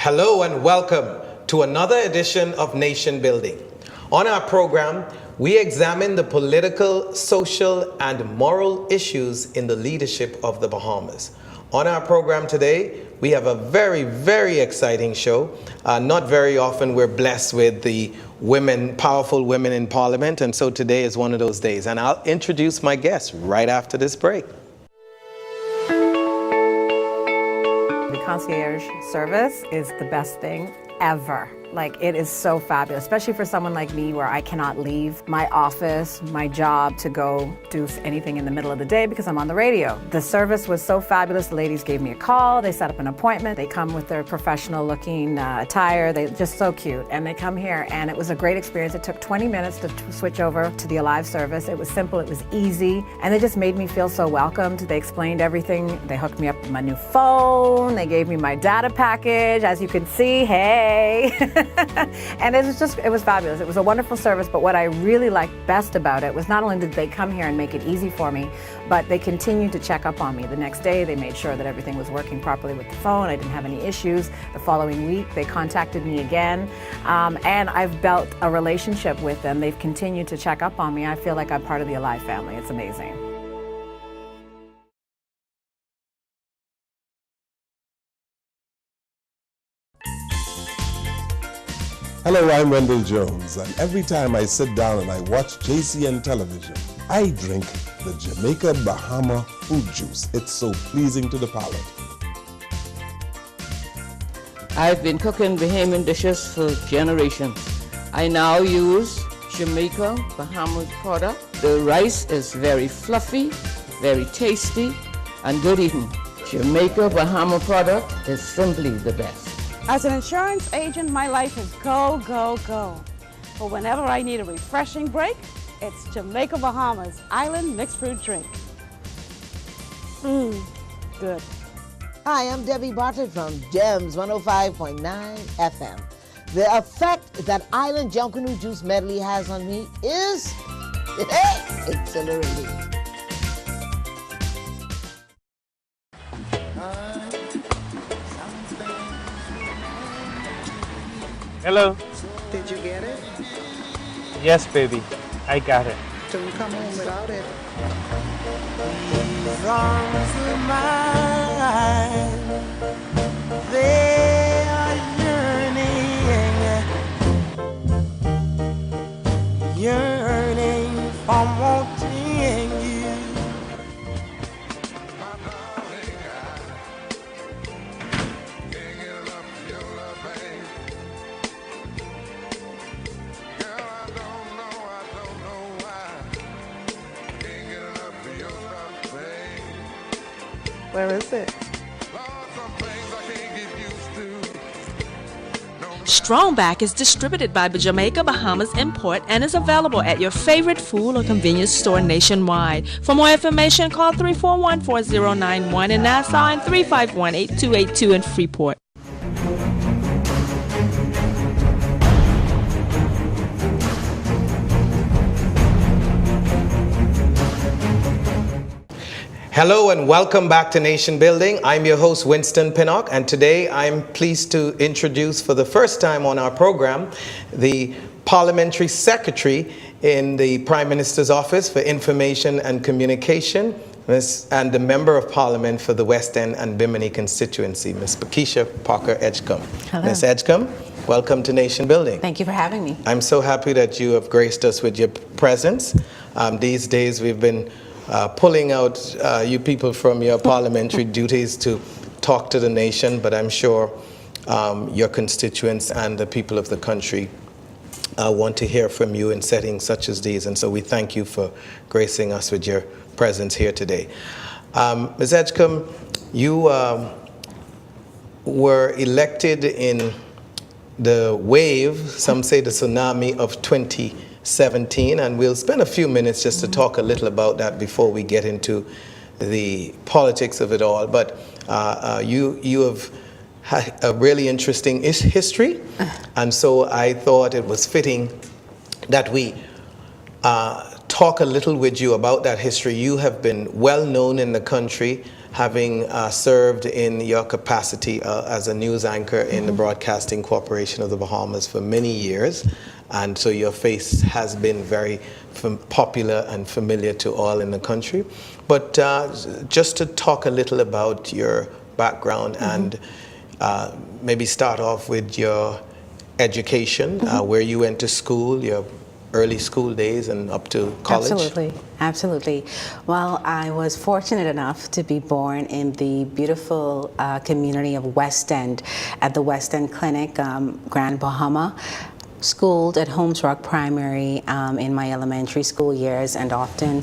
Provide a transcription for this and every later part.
Hello and welcome to another edition of Nation Building. On our program, we examine the political, social, and moral issues in the leadership of the Bahamas. On our program today, we have a very, very exciting show. Not very often we're blessed with the women, powerful women in Parliament, and so today is one of those days. And I'll introduce my guests right after this break. The concierge service is the best thing ever. Like, it is so fabulous, especially for someone like me where I cannot leave my office, my job, to go do anything in the middle of the day because I'm on the radio. The service was so fabulous. The ladies gave me a call, they set up an appointment, they come with their professional looking attire, they're just so cute, and they come here, and it was a great experience. It took 20 minutes to switch over to the Alive service. It was simple, it was easy, and they just made me feel so welcomed. They explained everything. They hooked me up with my new phone, they gave me my data package, as you can see, hey. And it was fabulous. It was a wonderful service, but what I really liked best about it was not only did they come here and make it easy for me, but they continued to check up on me. The next day, they made sure that everything was working properly with the phone. I didn't have any issues. The following week, they contacted me again, and I've built a relationship with them. They've continued to check up on me. I feel like I'm part of the Alive family. It's amazing. Hello, I'm Wendell Jones, and every time I sit down and I watch JCN television, I drink the Jamaica Bahama fruit juice. It's so pleasing to the palate. I've been cooking Bahamian dishes for generations. I now use Jamaica Bahamas product. The rice is very fluffy, very tasty, and good eating. Jamaica Bahama product is simply the best. As an insurance agent, my life is go, go, go. But whenever I need a refreshing break, it's Jamaica Bahamas Island Mixed Fruit Drink. Good. Hi, I'm Debbie Bartlett from GEMS 105.9 FM. The effect that Island Junkanoo Juice Medley has on me is exhilarating. Hello. Did you get it? Yes, baby. I got it. Don't come home without it. These arms of mine, they are yearning for wanting you. Where is it? Strongback is distributed by Jamaica Bahamas Import and is available at your favorite food or convenience store nationwide. For more information, call 341-4091 in Nassau and 351-8282 in Freeport. Hello and welcome back to Nation Building. I'm your host, Winston Pinnock, and today I'm pleased to introduce for the first time on our program the Parliamentary Secretary in the Prime Minister's Office for Information and Communication, and the Member of Parliament for the West End and Bimini constituency, Ms. Pakeisha Parker Edgecombe. Hello. Ms. Edgecombe, welcome to Nation Building. Thank you for having me. I'm so happy that you have graced us with your presence. These days we've been pulling out you people from your parliamentary duties to talk to the nation, but I'm sure your constituents and the people of the country want to hear from you in settings such as these, and so we thank you for gracing us with your presence here today. Ms. Edgecombe, you were elected in the wave, some say the tsunami of 2017, and we'll spend a few minutes just to talk a little about that before we get into the politics of it all. But you have had a really interesting history, and so I thought it was fitting that we talk a little with you about that history. You have been well known in the country, having served in your capacity as a news anchor in the Broadcasting Corporation of the Bahamas for many years. And so your face has been very popular and familiar to all in the country. But just to talk a little about your background and maybe start off with your education, where you went to school, your early school days and up to college. Absolutely. Well, I was fortunate enough to be born in the beautiful community of West End at the West End Clinic, Grand Bahama. Schooled at Holmes Rock Primary in my elementary school years, and often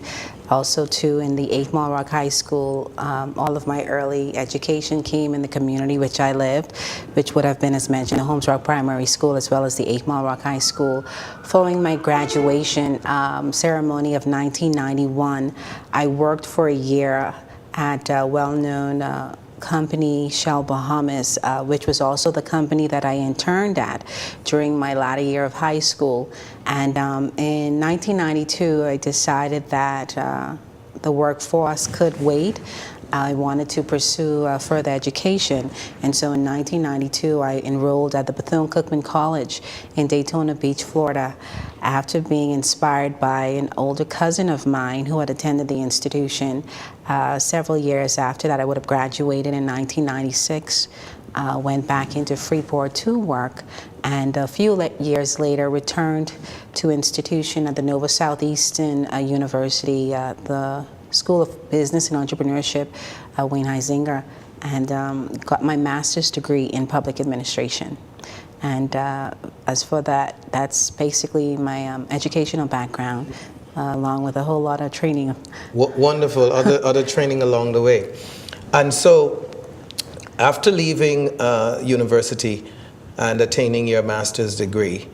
also too in the 8 Mile Rock High School. All of my early education came in the community which I lived, which would have been, as mentioned, the Holmes Rock Primary School as well as the 8 Mile Rock High School. Following my graduation ceremony of 1991, I worked for a year at a well-known company, Shell Bahamas, which was also the company that I interned at during my latter year of high school. And in 1992, I decided that the workforce could wait. I wanted to pursue further education. And so in 1992, I enrolled at the Bethune-Cookman College in Daytona Beach, Florida, after being inspired by an older cousin of mine who had attended the institution. Several years after that, I would have graduated in 1996, went back into Freeport to work, and a few years later returned to institution at the Nova Southeastern University, the School of Business and Entrepreneurship, Wayne Huizinga, and got my master's degree in public administration. And as for that, that's basically my educational background, along with a whole lot of training. Wonderful, other training along the way. And so, after leaving university and attaining your master's degree,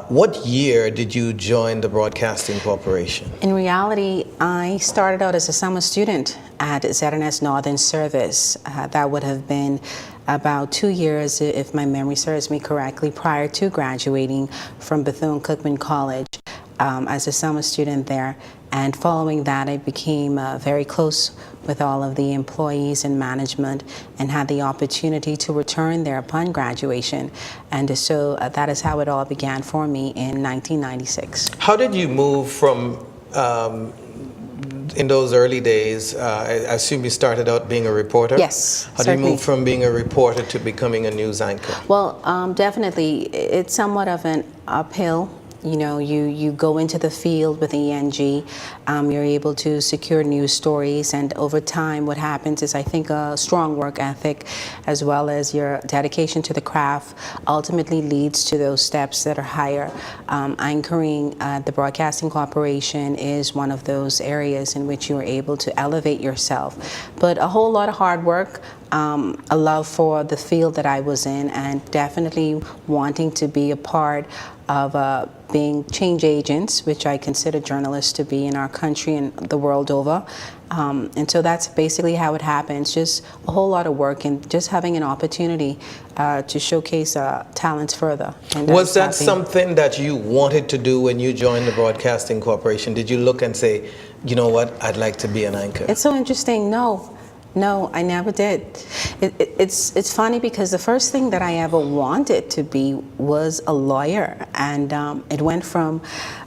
what year did you join the Broadcasting Corporation? In reality, I started out as a summer student at ZNS Northern Service. That would have been about 2 years, if my memory serves me correctly, prior to graduating from Bethune-Cookman College as a summer student there. And following that, I became very close with all of the employees and management and had the opportunity to return there upon graduation. And so that is how it all began for me in 1996. How did you move from, in those early days, I assume you started out being a reporter? Yes, How did you move from being a reporter to becoming a news anchor? Well, definitely, it's somewhat of an uphill. You know, you go into the field with ENG, you're able to secure news stories, and over time what happens is, I think, a strong work ethic as well as your dedication to the craft ultimately leads to those steps that are higher. Anchoring at the Broadcasting Corporation is one of those areas in which you are able to elevate yourself. But a whole lot of hard work, a love for the field that I was in, and definitely wanting to be a part of being change agents, which I consider journalists to be in our country and the world over. And so that's basically how it happens, just a whole lot of work and just having an opportunity to showcase talents further. And was that something that you wanted to do when you joined the Broadcasting Corporation? Did you look and say, you know what, I'd like to be an anchor? It's so interesting. No, I never did. It's funny because the first thing that I ever wanted to be was a lawyer, and it went from,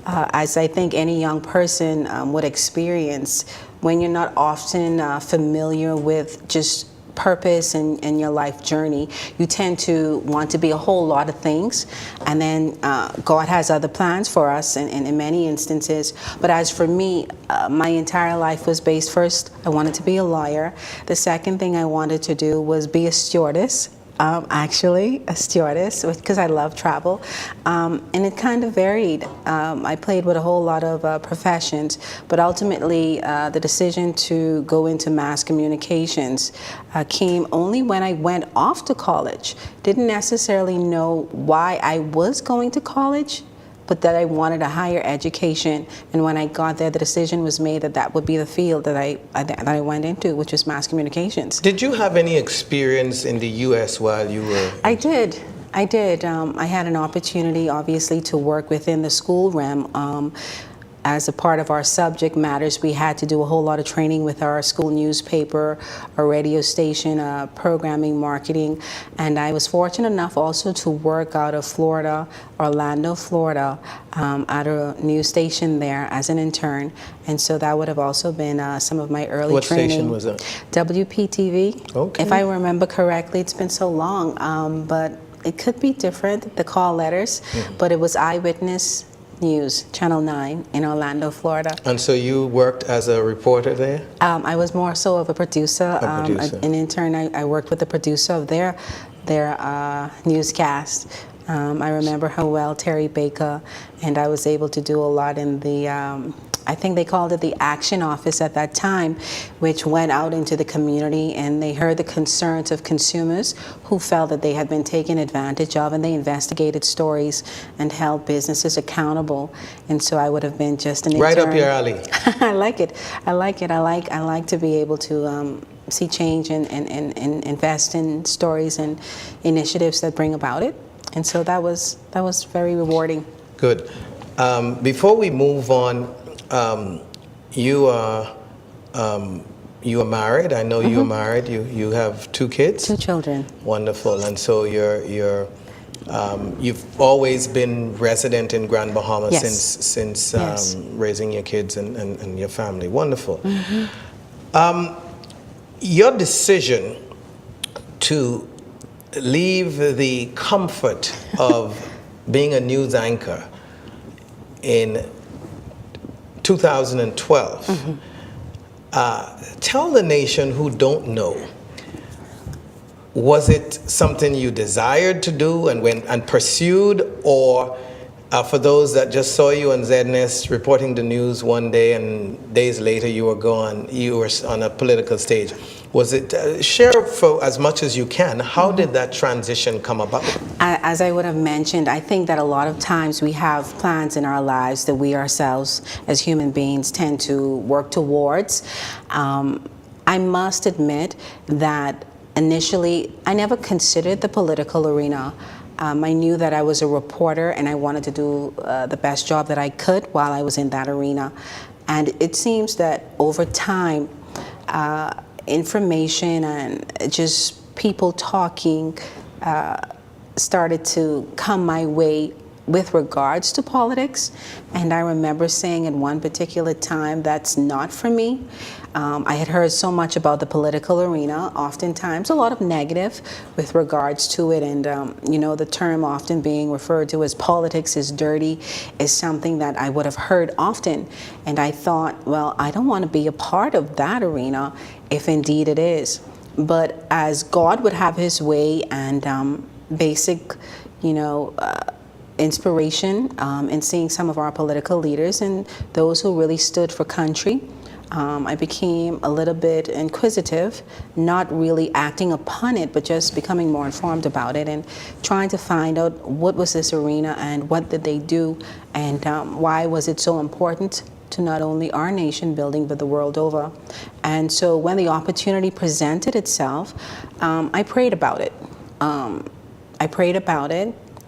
as I think any young person would experience, when you're not often familiar with just purpose and your life journey, you tend to want to be a whole lot of things, and then God has other plans for us in many instances. But as for me, my entire life was based, first I wanted to be a lawyer. The second thing I wanted to do was be a stewardess. Actually, a stewardess, because I love travel, and it kind of varied. I played with a whole lot of professions, but ultimately the decision to go into mass communications came only when I went off to college. Didn't necessarily know why I was going to college, but that I wanted a higher education. And when I got there, the decision was made that that would be the field that I went into, which was mass communications. Did you have any experience in the U.S. while you were? I did. I had an opportunity, obviously, to work within the school realm. as a part of our subject matters, we had to do a whole lot of training with our school newspaper, our radio station, programming, marketing, and I was fortunate enough also to work out of Florida, Orlando, Florida, at a news station there as an intern, and so that would have also been some of my early training. What station was that? WPTV. Okay. If I remember correctly, it's been so long, but it could be different, the call letters, but it was Eyewitness News, Channel 9 in Orlando, Florida. And so you worked as a reporter there? I was more so of a producer, an intern. I worked with the producer of their newscast. I remember her well, Terry Baker, and I was able to do a lot in the, I think they called it the Action Office at that time, which went out into the community and they heard the concerns of consumers who felt that they had been taken advantage of, and they investigated stories and held businesses accountable. And so I would have been just an intern. Right up your alley. I like it. I like to be able to see change and invest in stories and initiatives that bring about it. And so that was very rewarding. Good. Before we move on, you are married. I know you're married. You have 2 kids. 2 children. Wonderful. And so you've always been resident in Grand Bahama since raising your kids and your family. Wonderful. Your decision to leave the comfort of being a news anchor in 2012. Tell the nation who don't know, was it something you desired to do and went and pursued, or for those that just saw you on ZNS reporting the news one day and days later you were gone, you were on a political stage? Was it, share for as much as you can, how did that transition come about? As I would have mentioned, I think that a lot of times we have plans in our lives that we ourselves as human beings tend to work towards. I must admit that initially I never considered the political arena. I knew that I was a reporter and I wanted to do the best job that I could while I was in that arena. And it seems that over time, information and just people talking started to come my way with regards to politics. And I remember saying at one particular time, that's not for me. I had heard so much about the political arena, oftentimes a lot of negative with regards to it. And, you know, the term often being referred to as politics is dirty is something that I would have heard often. And I thought, well, I don't want to be a part of that arena if indeed it is. But as God would have his way and basic, you know, inspiration in seeing some of our political leaders and those who really stood for country, I became a little bit inquisitive, not really acting upon it, but just becoming more informed about it and trying to find out what was this arena and what did they do and why was it so important to not only our nation building, but the world over. And so when the opportunity presented itself, I prayed about it.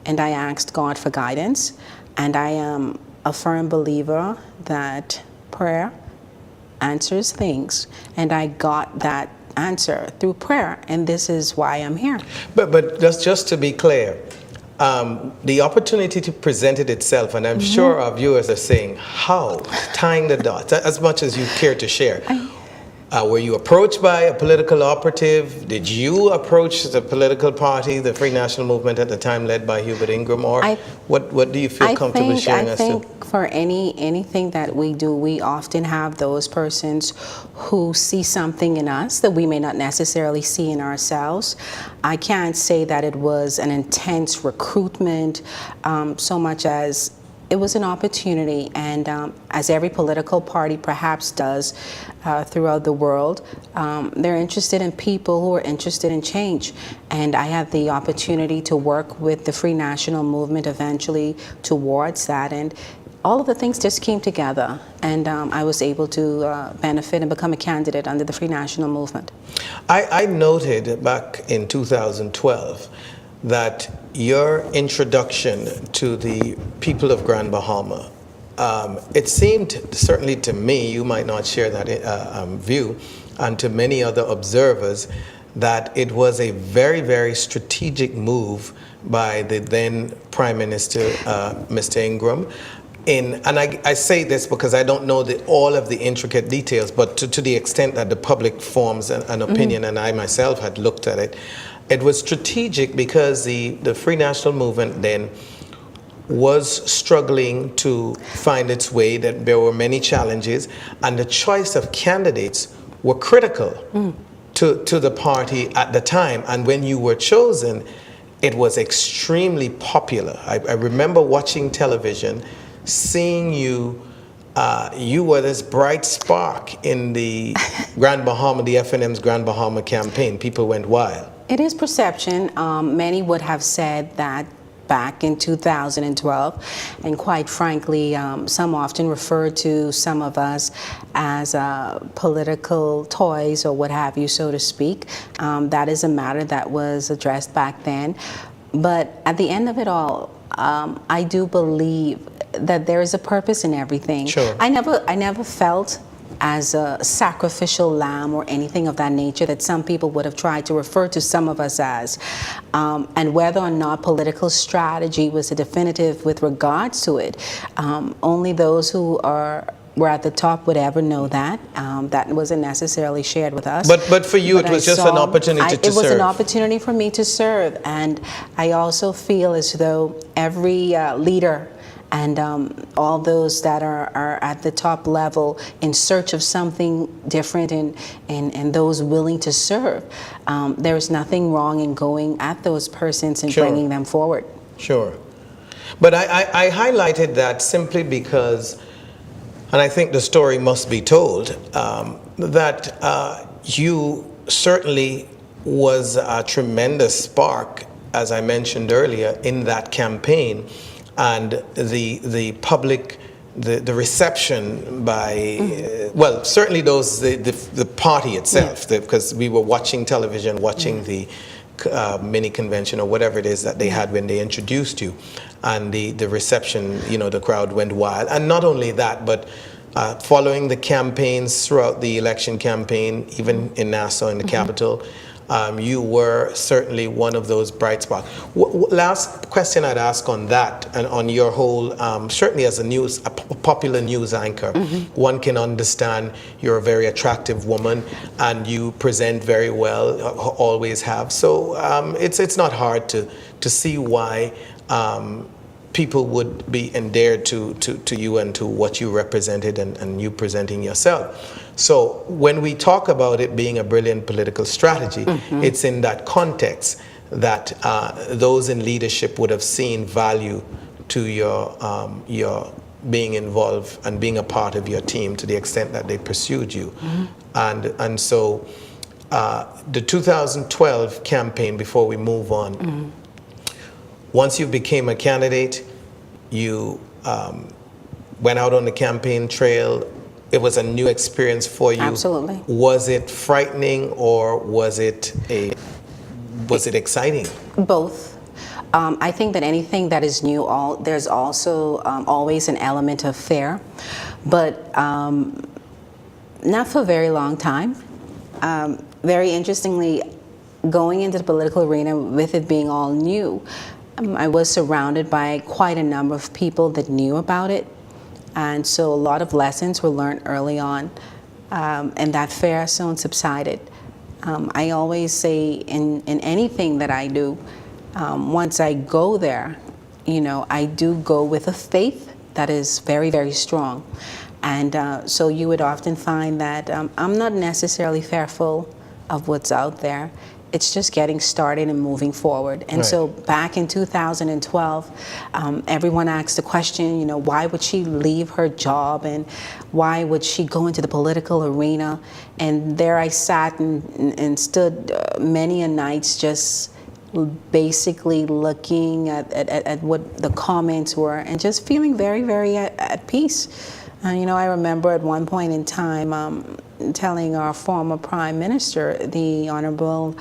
And I asked God for guidance. And I am a firm believer that prayer answers things. And I got that answer through prayer. And this is why I'm here. But just to be clear, the opportunity to present it itself, and I'm sure our viewers are saying, how? Tying the dots, as much as you care to share. Were you approached by a political operative? Did you approach the political party, the Free National Movement at the time led by Hubert Ingram? Or what do you feel comfortable sharing us to? I think for anything that we do, we often have those persons who see something in us that we may not necessarily see in ourselves. I can't say that it was an intense recruitment so much as it was an opportunity, and as every political party perhaps does throughout the world, they're interested in people who are interested in change. And I had the opportunity to work with the Free National Movement eventually towards that, and all of the things just came together, and I was able to benefit and become a candidate under the Free National Movement. I noted back in 2012 that your introduction to the people of Grand Bahama it seemed, certainly to me, you might not share that view, and to many other observers, that it was a very, very strategic move by the then Prime Minister, Mr. Ingram. And I say this because I don't know all of the intricate details, but to the extent that the public forms an opinion, and I myself had looked at it, it was strategic because the Free National Movement then was struggling to find its way, that there were many challenges, and the choice of candidates were critical to the party at the time. And when you were chosen, it was extremely popular. I remember watching television, seeing you, you were this bright spark in the Grand Bahama, the FNM's Grand Bahama campaign. People went wild. It is perception. Many would have said that back in 2012, and quite frankly, some often refer to some of us as political toys or what have you, so to speak. That is a matter that was addressed back then. But at the end of it all, I do believe that there is a purpose in everything. Sure. I never felt as a sacrificial lamb or anything of that nature that some people would have tried to refer to some of us as. And whether or not political strategy was a definitive with regards to it, only those who were at the top would ever know that. That wasn't necessarily shared with us. But for you, it was just an opportunity to serve. It was an opportunity for me to serve. And I also feel as though every leader and all those that are at the top level in search of something different and those willing to serve, there is nothing wrong in going at those persons and bringing them forward. Sure. But I highlighted that simply because, and I think the story must be told, that you certainly was a tremendous spark, as I mentioned earlier, in that campaign. And the public, the reception by, well, certainly those, the party itself, because we were watching television, watching the mini convention or whatever it is that they had when they introduced you, and the reception, you know, the crowd went wild. And not only that, but following the campaigns throughout the election campaign, even in Nassau, in the capital, you were certainly one of those bright spots. Last question I'd ask on that, and on your whole, certainly as a popular news anchor, one can understand you're a very attractive woman and you present very well, always have. So it's not hard to see why people would be endeared to you and to what you represented and you presenting yourself. So when we talk about it being a brilliant political strategy, it's in that context that those in leadership would have seen value to your being involved and being a part of your team to the extent that they pursued you. And so the 2012 campaign, before we move on, once you became a candidate, you went out on the campaign trail. It was a new experience for you. Absolutely. Was it frightening or was it exciting? Both. I think that anything that is new, there's also always an element of fear, but not for a very long time. Very interestingly, going into the political arena with it being all new, I was surrounded by quite a number of people that knew about it. And so a lot of lessons were learned early on, and that fear soon subsided. I always say in anything that I do, once I go there, you know, I do go with a faith that is very, very strong. And so you would often find that I'm not necessarily fearful of what's out there. It's just getting started and moving forward. And so back in 2012, everyone asked the question, you know, why would she leave her job and why would she go into the political arena? And there I sat and stood many a nights just basically looking at what the comments were and just feeling very, very at peace. You know, I remember at one point in time telling our former Prime Minister, the Honorable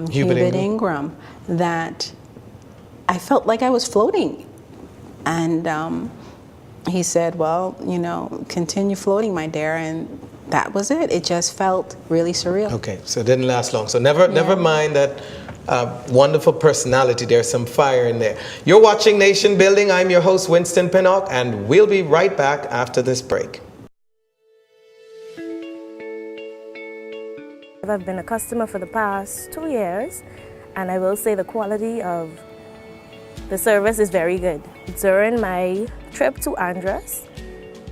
Hubert Ingram, that I felt like I was floating. And he said, well, you know, continue floating, my dear, and that was it. It just felt really surreal. Okay, so it didn't last long. So never mind that wonderful personality. There's some fire in there. You're watching Nation Building. I'm your host, Winston Pinnock, and we'll be right back after this break. I've been a customer for the past 2 years, and I will say the quality of the service is very good. During my trip to Andros,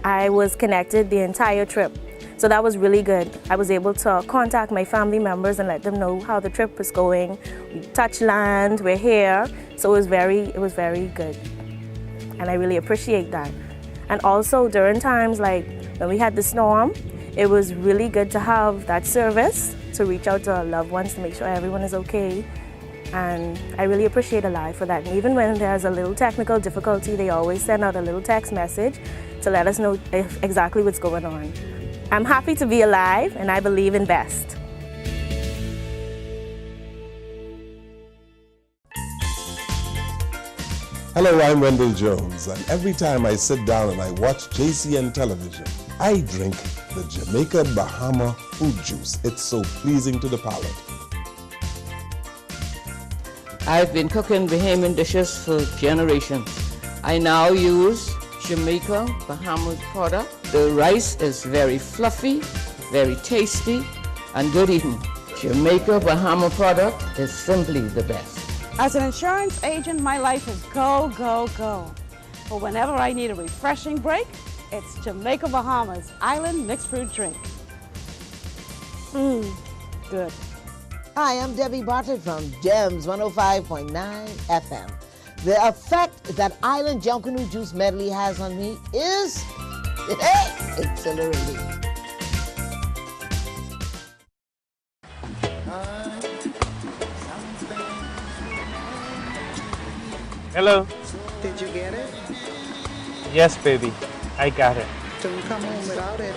I was connected the entire trip. So that was really good. I was able to contact my family members and let them know how the trip was going. We touched land, we're here. So it was very good. And I really appreciate that. And also during times like when we had the storm, it was really good to have that service to reach out to our loved ones to make sure everyone is okay. And I really appreciate Alive for that. And even when there's a little technical difficulty, they always send out a little text message to let us know exactly what's going on. I'm happy to be alive, and I believe in best. Hello, I'm Wendell Jones, and every time I sit down and I watch JCN television, I drink the Jamaica Bahama fruit juice. It's so pleasing to the palate. I've been cooking Bahamian dishes for generations. I now use Jamaica Bahamas product. The rice is very fluffy, very tasty, and good eating. Jamaica Bahama product is simply the best. As an insurance agent, my life is go, go, go. But whenever I need a refreshing break, it's Jamaica Bahamas Island Mixed Fruit Drink. Good. Hi, I'm Debbie Bartlett from Gems 105.9 FM. The effect that Island Junkanoo Juice medley has on me is exhilarating. Hello. Did you get it? Yes, baby. I got it. Don't come home without it.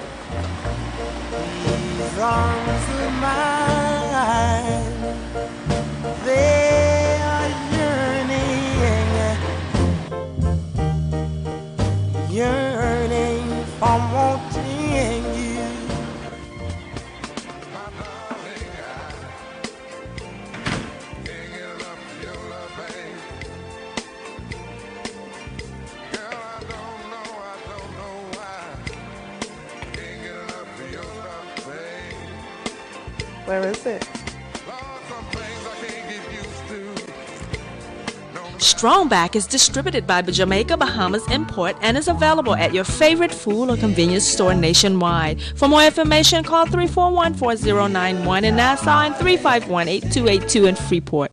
These arms of mine, they are yearning for wanting you. Where is it? Strongback is distributed by Jamaica Bahamas Import and is available at your favorite food or convenience store nationwide. For more information, call 341-4091 in Nassau and 351-8282 in Freeport.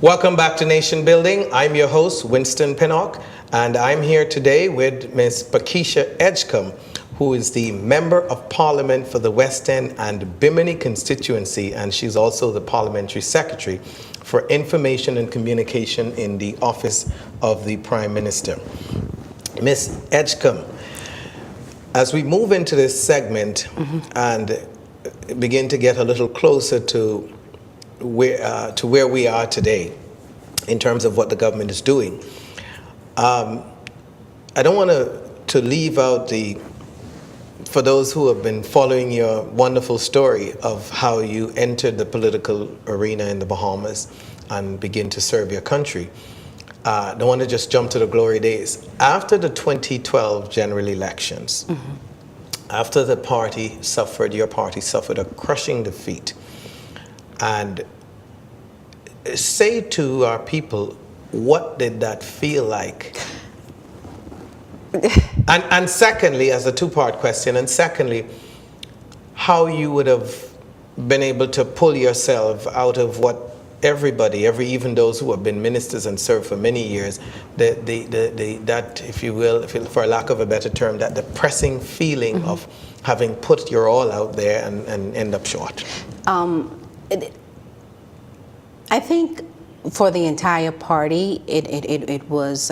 Welcome back to Nation Building. I'm your host, Winston Pinnock, and I'm here today with Ms. Pakeisha Edgecombe, who is the Member of Parliament for the West End and Bimini constituency, and she's also the Parliamentary Secretary for Information and Communication in the Office of the Prime Minister. Ms. Edgecombe, as we move into this segment and begin to get a little closer to where we are today in terms of what the government is doing, I don't want to leave out for those who have been following your wonderful story of how you entered the political arena in the Bahamas and begin to serve your country. I don't want to just jump to the glory days. After the 2012 general elections, after your party suffered a crushing defeat, and say to our people, what did that feel like? and secondly, as a two-part question, and secondly, how you would have been able to pull yourself out of what everybody, even those who have been ministers and served for many years, that if you will, for lack of a better term, that depressing feeling of having put your all out there and end up short. I think for the entire party, it was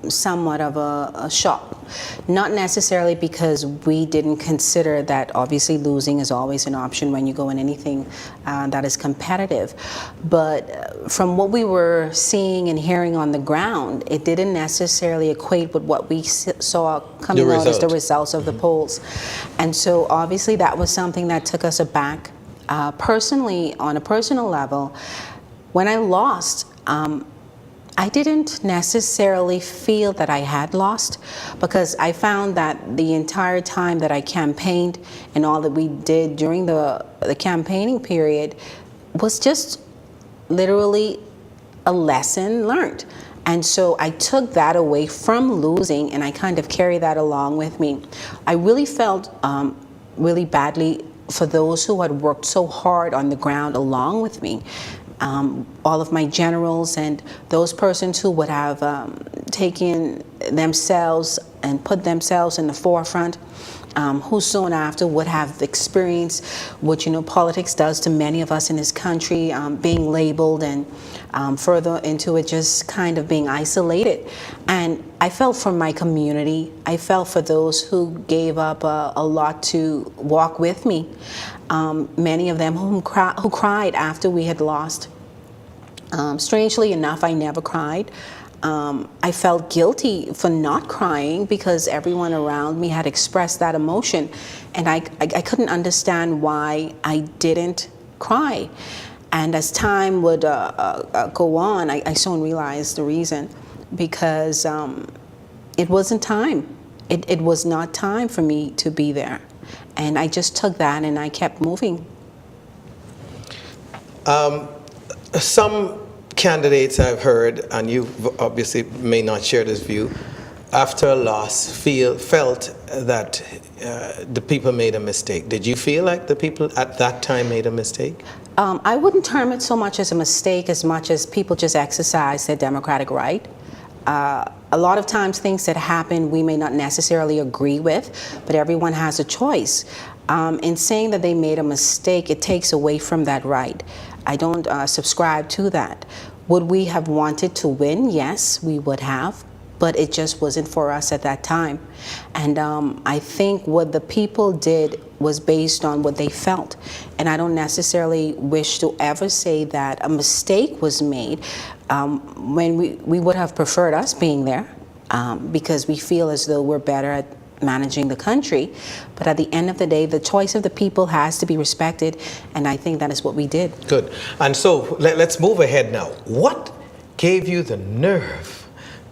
somewhat of a shock. Not necessarily because we didn't consider that obviously losing is always an option when you go in anything that is competitive. But from what we were seeing and hearing on the ground, it didn't necessarily equate with what we saw coming out as the results of the polls. And so obviously that was something that took us aback. Personally, on a personal level, when I lost, I didn't necessarily feel that I had lost, because I found that the entire time that I campaigned and all that we did during the campaigning period was just literally a lesson learned. And so I took that away from losing, and I kind of carry that along with me. I really felt really badly for those who had worked so hard on the ground along with me. All of my generals and those persons who would have taken themselves and put themselves in the forefront, who soon after would have experienced what, politics does to many of us in this country, being labeled and further into it just kind of being isolated. And I felt for my community. I felt for those who gave up a lot to walk with me. Many of them who cried after we had lost. Strangely enough, I never cried. I felt guilty for not crying because everyone around me had expressed that emotion, and I couldn't understand why I didn't cry. And as time would go on, I soon realized the reason, because it wasn't time. It was not time for me to be there. And I just took that and I kept moving. Some candidates I've heard, and you obviously may not share this view, after a loss felt that the people made a mistake. Did you feel like the people at that time made a mistake? I wouldn't term it so much as a mistake as much as people just exercised their democratic right. A lot of times things that happen we may not necessarily agree with, but everyone has a choice. In saying that they made a mistake, it takes away from that right. I don't subscribe to that. Would we have wanted to win? Yes, we would have, but it just wasn't for us at that time. And I think what the people did was based on what they felt. And I don't necessarily wish to ever say that a mistake was made when we would have preferred us being there because we feel as though we're better at managing the country. But at the end of the day, the choice of the people has to be respected, and I think that is what we did. Good. And so let's move ahead now. What gave you the nerve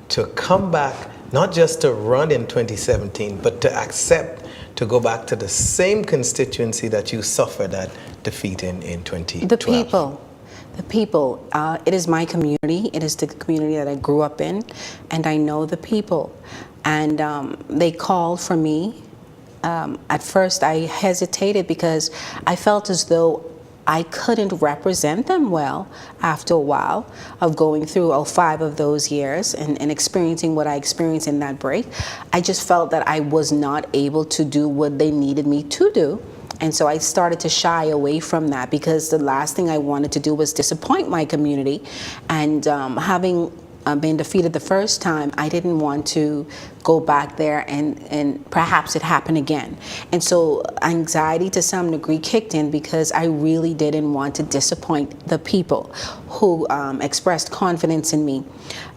to come back, not just to run in 2017, but to accept to go back to the same constituency that you suffered that defeat in 2012? The people. It is my community. It is the community that I grew up in, and I know the people. And they called for me. At first, I hesitated because I felt as though I couldn't represent them well after a while of going through all 5 of those years and experiencing what I experienced in that break. I just felt that I was not able to do what they needed me to do. And so I started to shy away from that because the last thing I wanted to do was disappoint my community. And having been defeated the first time, I didn't want to go back there and perhaps it happened again. And so anxiety to some degree kicked in because I really didn't want to disappoint the people who expressed confidence in me.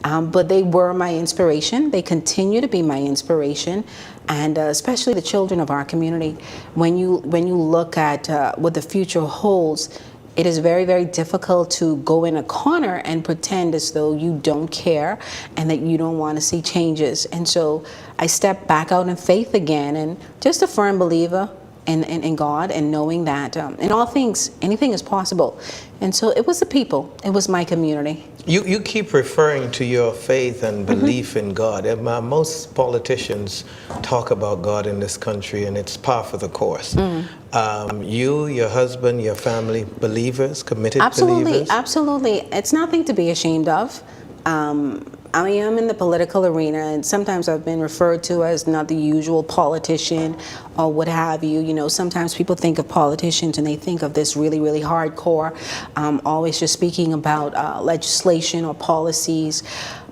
But they were my inspiration. They continue to be my inspiration. And especially the children of our community. When you look at what the future holds, it is very, very difficult to go in a corner and pretend as though you don't care and that you don't want to see changes. And so I stepped back out in faith again, and just a firm believer in God, and knowing that in all things, anything is possible. And so it was the people. It was my community. You keep referring to your faith and belief in God. Most politicians talk about God in this country, and it's par for the course. You, your husband, your family, believers, committed believers? Absolutely. It's nothing to be ashamed of. I am in the political arena, and sometimes I've been referred to as not the usual politician or what have you. You know, sometimes people think of politicians and they think of this really, really hardcore, always just speaking about legislation or policies.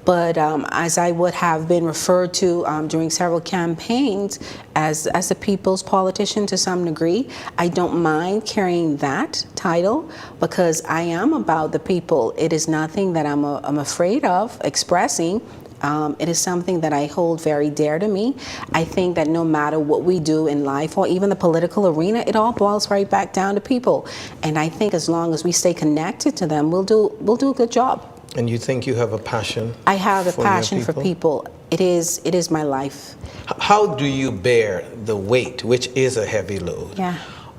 But as I would have been referred to during several campaigns as a people's politician to some degree, I don't mind carrying that title because I am about the people. It is nothing that I'm afraid of expressing. It is something that I hold very dear to me. I think that no matter what we do in life or even the political arena, it all boils right back down to people. And I think as long as we stay connected to them, we'll do a good job. And you think you have a passion? I have a passion for people. It is my life. How do you bear the weight, which is a heavy load,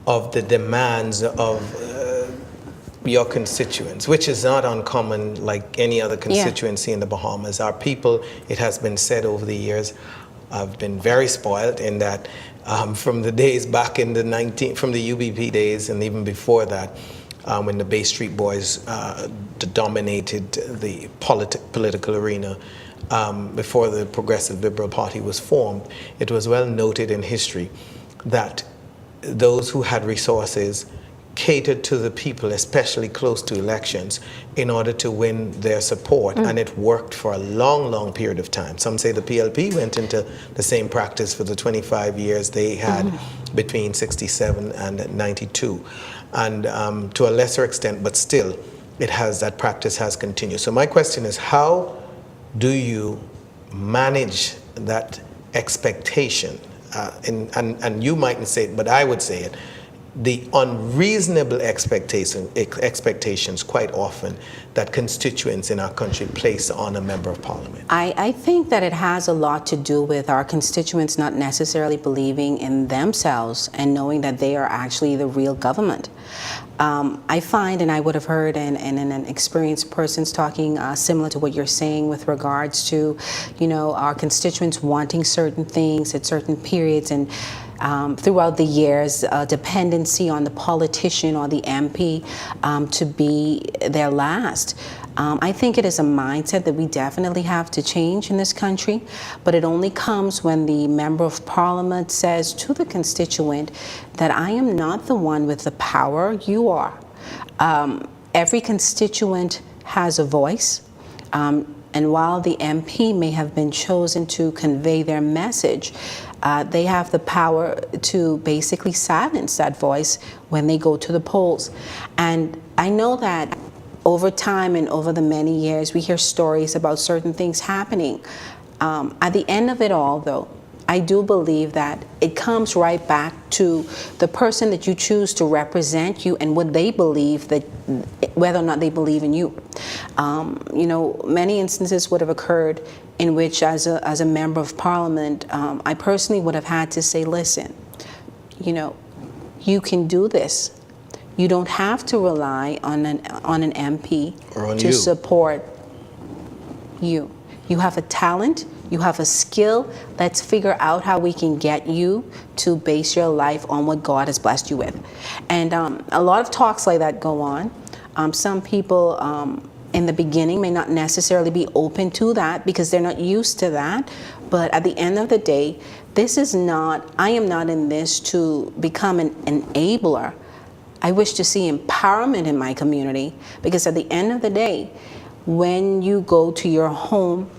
of the demands of your constituents, which is not uncommon like any other constituency in the Bahamas? Our people, it has been said over the years, have been very spoiled in that from the days back in from the UBP days and even before that, when the Bay Street Boys dominated the political arena, before the Progressive Liberal Party was formed, it was well noted in history that those who had resources catered to the people, especially close to elections, in order to win their support. And it worked for a long, long period of time. Some say the PLP went into the same practice for the 25 years they had between 67 and 92. And to a lesser extent, but still, that practice has continued. So my question is, how do you manage that expectation? And you mightn't say it, but I would say it. The unreasonable expectations quite often that constituents in our country place on a member of parliament. I think that it has a lot to do with our constituents not necessarily believing in themselves and knowing that they are actually the real government. I find, and I would have heard and an experienced person's talking similar to what you're saying with regards to, you know, our constituents wanting certain things at certain periods and throughout the years, dependency on the politician or the MP to be their last. I think it is a mindset that we definitely have to change in this country, but it only comes when the member of parliament says to the constituent that I am not the one with the power, you are. Every constituent has a voice, and while the MP may have been chosen to convey their message, they have the power to basically silence that voice when they go to the polls. And I know that over time and over the many years, we hear stories about certain things happening. At the end of it all, though, I do believe that it comes right back to the person that you choose to represent you and what they believe, that whether or not they believe in you. You know, many instances would have occurred in which, as a member of parliament, I personally would have had to say, listen, you know, you can do this. You don't have to rely on an MP to support you. You have a talent. You have a skill. Let's figure out how we can get you to base your life on what God has blessed you with. And a lot of talks like that go on. Some people in the beginning may not necessarily be open to that because they're not used to that. But at the end of the day, I am not in this to become an enabler. I wish to see empowerment in my community, because at the end of the day, when you go to your home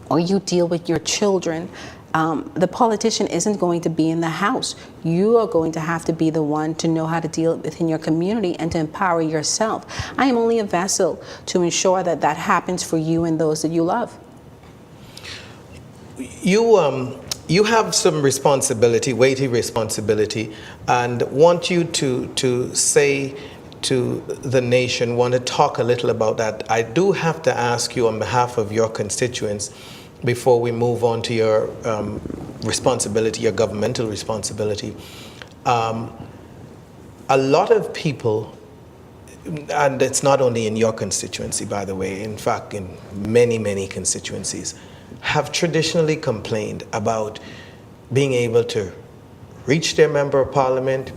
or you deal with your children, the politician isn't going to be in the house. You are going to have to be the one to know how to deal within your community and to empower yourself. I am only a vessel to ensure that that happens for you and those that you love. You have some responsibility, weighty responsibility, and want you to say to the nation, want to talk a little about that. I do have to ask you on behalf of your constituents, before we move on to your responsibility, your governmental responsibility. A lot of people, and it's not only in your constituency, by the way, in fact, in many, many constituencies, have traditionally complained about being able to reach their member of parliament,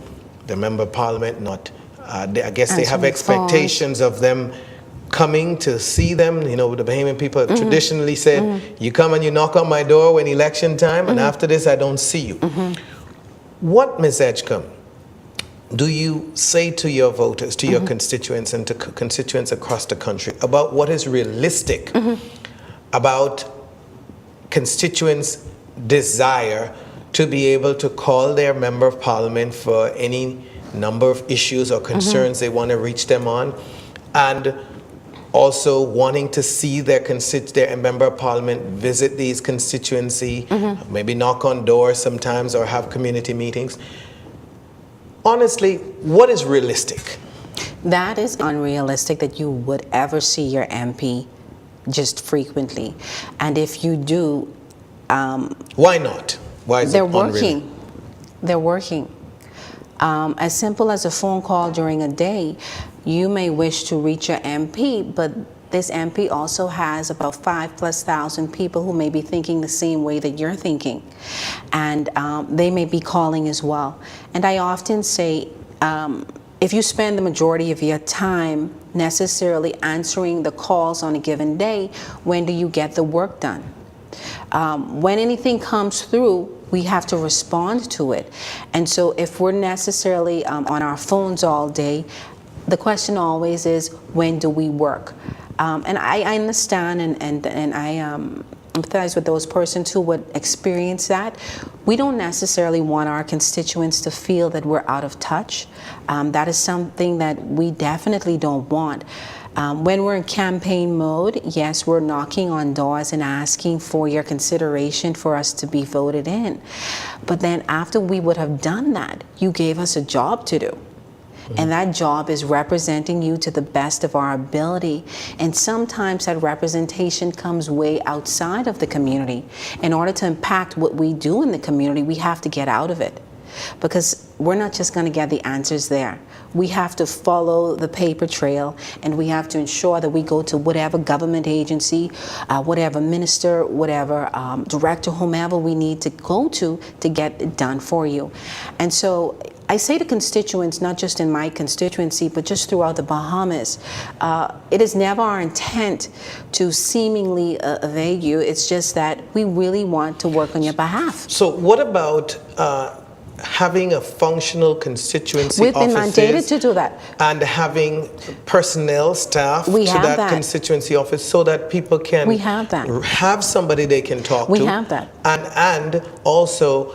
not, I guess they have expectations of them coming to see them. You know, the Bahamian people have traditionally said, you come and you knock on my door when election time, and after this, I don't see you. What, Ms. Edgecombe, do you say to your voters, to your constituents, and to constituents across the country about what is realistic about constituents' desire to be able to call their member of parliament for any number of issues or concerns they want to reach them on, and also wanting to see their member of parliament visit these constituency, maybe knock on doors sometimes or have community meetings? Honestly, what is realistic? That is unrealistic that you would ever see your MP just frequently. And if you do... why not? Why is it unrealistic? They're working. As simple as a phone call during a day, you may wish to reach your MP, but this MP also has about 5,000+ people who may be thinking the same way that you're thinking. And they may be calling as well. And I often say, if you spend the majority of your time necessarily answering the calls on a given day, when do you get the work done? When anything comes through, we have to respond to it. And so if we're necessarily on our phones all day, the question always is, when do we work? And I understand and I empathize with those persons who would experience that. We don't necessarily want our constituents to feel that we're out of touch. That is something that we definitely don't want. When we're in campaign mode, yes, we're knocking on doors and asking for your consideration for us to be voted in. But then after we would have done that, you gave us a job to do. And that job is representing you to the best of our ability. And sometimes that representation comes way outside of the community. In order to impact what we do in the community, we have to get out of it. Because we're not just going to get the answers there. We have to follow the paper trail, and we have to ensure that we go to whatever government agency, whatever minister, whatever director, whomever we need to go to get it done for you. And so I say to constituents, not just in my constituency, but just throughout the Bahamas, it is never our intent to seemingly evade you. It's just that we really want to work on your behalf. So what about having a functional constituency We've been offices mandated to do that. And having personnel, staff We to have that that. constituency office so that people can We have that. have somebody they can talk We to. have that. And also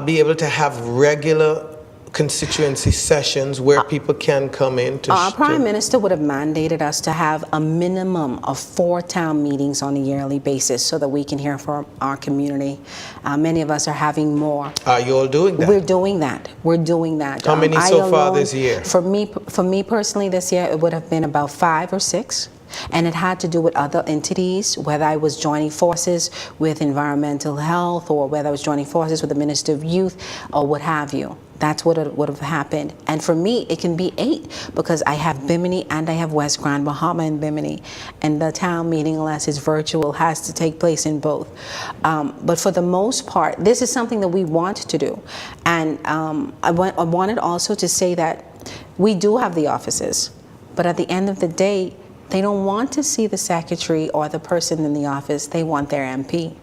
be able to have regular constituency sessions where people can come in to... Our Prime Minister would have mandated us to have a minimum of 4 town meetings on a yearly basis so that we can hear from our community. Many of us are having more. Are you all doing that? We're doing that. We're doing that. How many so far this year? For me personally this year, it would have been about 5 or 6. And it had to do with other entities, whether I was joining forces with environmental health or whether I was joining forces with the Minister of Youth or what have you. That's what would have happened. And for me, it can be 8 because I have Bimini and I have West Grand Bahama and Bimini. And the town meeting, unless it's virtual, has to take place in both. But for the most part, this is something that we want to do. And I wanted also to say that we do have the offices, but at the end of the day, they don't want to see the secretary or the person in the office. They want their MP.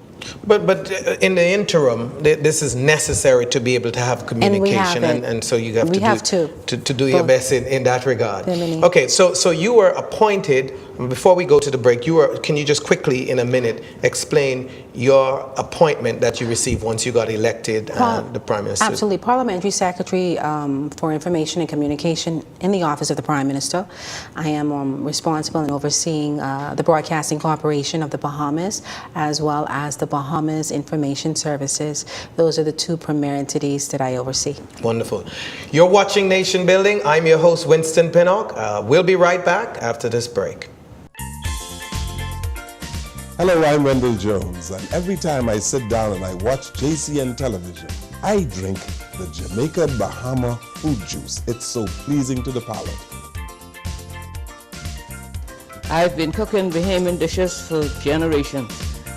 But in the interim, this is necessary to be able to have communication, and so you have to do your best in that regard. Okay, so you were appointed. Before we go to the break, can you just quickly, in a minute, explain your appointment that you received once you got elected the Prime Minister? Absolutely. Parliamentary Secretary for Information and Communication in the Office of the Prime Minister. I am responsible in overseeing the Broadcasting Corporation of the Bahamas, as well as the Bahamas Information Services. Those are the 2 premier entities that I oversee. Wonderful. You're watching Nation Building. I'm your host, Winston Pinnock. We'll be right back after this break. Hello, I'm Wendell Jones, and every time I sit down and I watch JCN television, I drink the Jamaica Bahama fruit juice. It's so pleasing to the palate. I've been cooking Bahamian dishes for generations.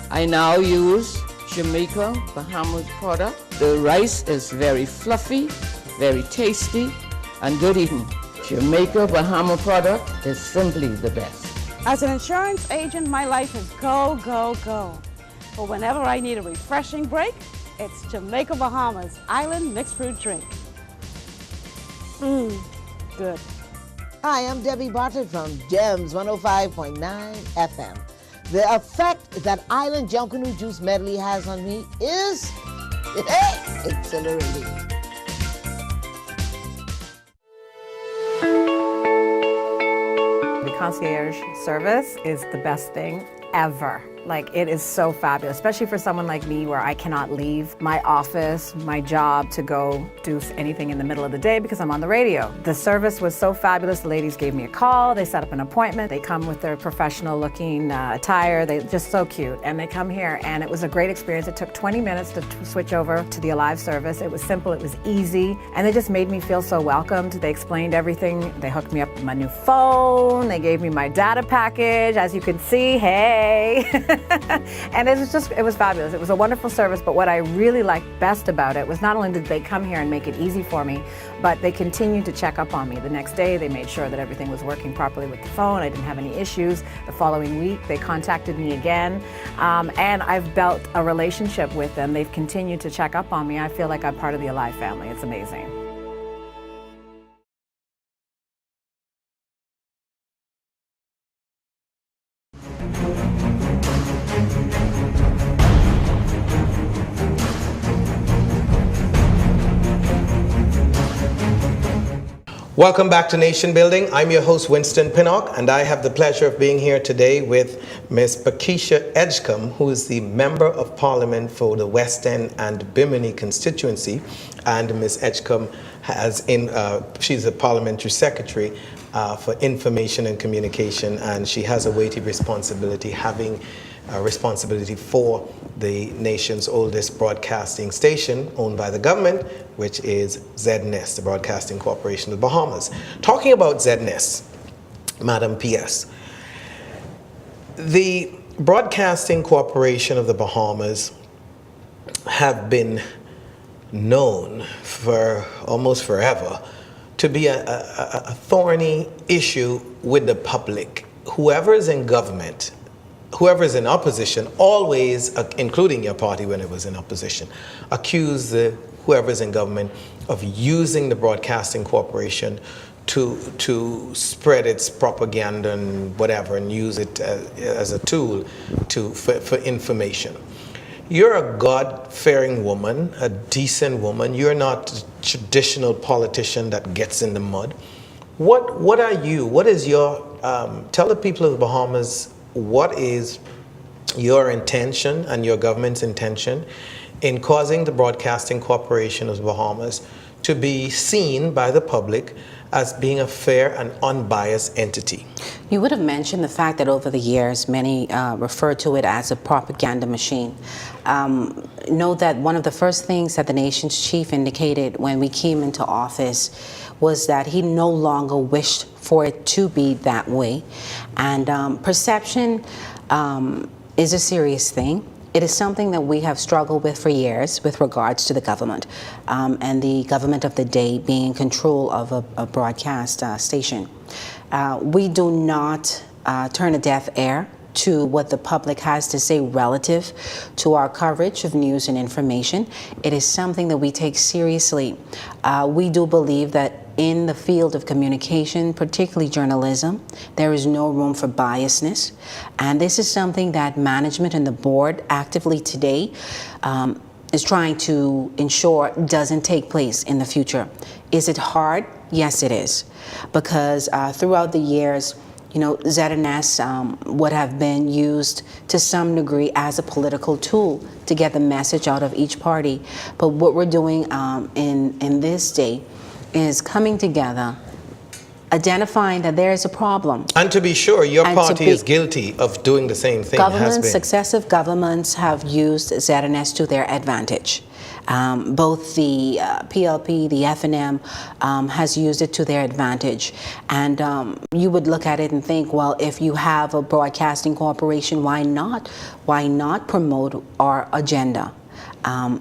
I now use Jamaica Bahamas product. The rice is very fluffy, very tasty, and good eating. Jamaica Bahama product is simply the best. As an insurance agent, my life is go, go, go. But whenever I need a refreshing break, it's Jamaica Bahamas Island Mixed Fruit Drink. Good. Hi, I'm Debbie Bartlett from Gems 105.9 FM. The effect that Island Junkanoo Juice medley has on me is exhilarating. The concierge service is the best thing ever. Like, it is so fabulous, especially for someone like me where I cannot leave my office, my job to go do anything in the middle of the day because I'm on the radio. The service was so fabulous. The ladies gave me a call. They set up an appointment. They come with their professional looking attire. They're just so cute. And they come here and it was a great experience. It took 20 minutes to switch over to the Alive service. It was simple. It was easy. And they just made me feel so welcomed. They explained everything. They hooked me up with my new phone. They gave me my data package. As you can see, hey. And it was fabulous. It was a wonderful service, but what I really liked best about it was not only did they come here and make it easy for me, but they continued to check up on me. The next day, they made sure that everything was working properly with the phone. I didn't have any issues. The following week, they contacted me again, and I've built a relationship with them. They've continued to check up on me. I feel like I'm part of the Alive family. It's amazing. Welcome back to Nation Building. I'm your host, Winston Pinnock, and I have the pleasure of being here today with Ms. Pakeisha Edgecombe, who is the Member of Parliament for the West End and Bimini constituency. And Ms. Edgecombe she's a Parliamentary Secretary for Information and Communication, and she has a weighty responsibility, having responsibility for the nation's oldest broadcasting station owned by the government, which is ZNES, the Broadcasting Corporation of the Bahamas. Talking about ZNES, Madam PS, the Broadcasting Corporation of the Bahamas have been known for almost forever to be a thorny issue with the public. Whoever is in government, whoever is in opposition, always, including your party when it was in opposition, accuse whoever is in government of using the Broadcasting Corporation to spread its propaganda and whatever, and use it as a tool for information. You're a God-fearing woman, a decent woman. You're not a traditional politician that gets in the mud. What are you? What is your, tell the people of the Bahamas, what is your intention and your government's intention in causing the Broadcasting Corporation of the Bahamas to be seen by the public as being a fair and unbiased entity? You would have mentioned the fact that over the years, many refer to it as a propaganda machine. Know that one of the first things that the nation's chief indicated when we came into office was that he no longer wished for it to be that way. And perception is a serious thing. It is something that we have struggled with for years with regards to the government, and the government of the day being in control of a broadcast station. We do not turn a deaf ear to what the public has to say relative to our coverage of news and information. It is something that we take seriously. We do believe that in the field of communication, particularly journalism, there is no room for biasness. And this is something that management and the board actively today is trying to ensure doesn't take place in the future. Is it hard? Yes, it is. Because throughout the years, you know, ZNS would have been used to some degree as a political tool to get the message out of each party. But what we're doing in this day is coming together, identifying that there is a problem. And to be sure, your party is guilty of doing the same thing. Successive governments have used ZNS to their advantage. Both the PLP, the FNM has used it to their advantage. And you would look at it and think, well, if you have a broadcasting corporation, why not promote our agenda?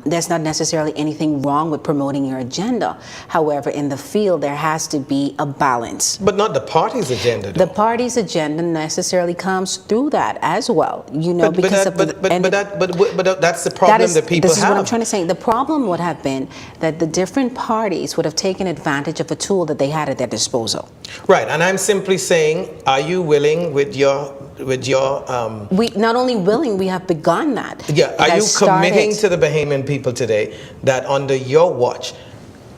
There's not necessarily anything wrong with promoting your agenda. However, in the field, there has to be a balance. But not the party's agenda, though. The party's agenda necessarily comes through that as well, you know, but because that's the problem that people have. This is what I'm trying to say. The problem would have been that the different parties would have taken advantage of a tool that they had at their disposal. Right, and I'm simply saying, are you willing with your we not only willing, we have begun that. Yeah, are you committing to the Bahamian people today that under your watch,